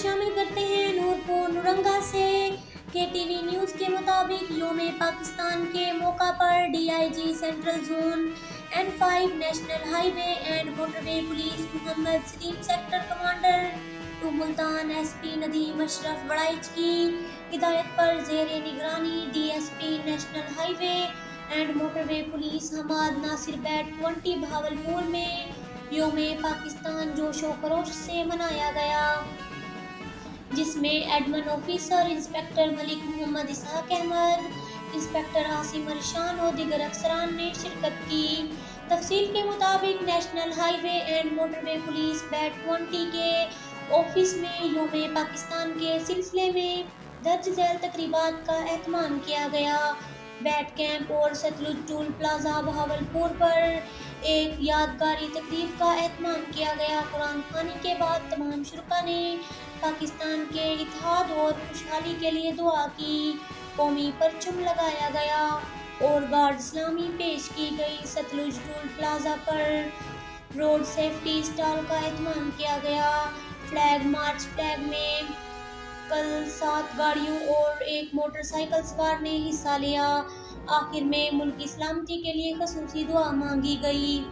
شامل کرتے ہیں نورپور نورنگا سے۔ KTV نیوز کے مطابق یوم پاکستان کے موقع پر DIG central zone N5 national highway and motorway police Muhammad Saleem, sector commander two Multan SP Nadeem Ashraf Warraich کی ہدایت پر زیر نگرانی DSP national highway and motorway police Hammad Nasir beat 20 Bahawalpur میں یوم پاکستان جوش و خروش سے منایا گیا، جس میں admin officer inspector Malik Muhammad Ishaq Ahmed, inspector Asim Arshan اور دیگر افسران نے شرکت کی۔ تفصیل کے مطابق national highway and motorway police beat 20 کے آفس میں یوم پاکستان کے سلسلے میں درج ذیل تقریبات کا اہتمام کیا گیا۔ بیٹ کیمپ اور ستلج ٹول پلازا بہاولپور پر ایک یادگاری تقریب کا اہتمام کیا گیا۔ قرآن خوانی کے بعد تمام شرکاء نے پاکستان کے اتحاد اور خوشحالی کے لیے دعا کی، قومی پرچم لگایا گیا اور گارڈ سلامی پیش کی گئی۔ ستلج ٹول پلازا پر روڈ سیفٹی اسٹال کا اہتمام کیا گیا۔ فلیگ مارچ فلیگ میں کل 7 گاڑیوں اور ایک موٹر سائیکل سوار نے حصہ لیا۔ آخر میں ملک کی سلامتی کے لیے خصوصی دعا مانگی گئی۔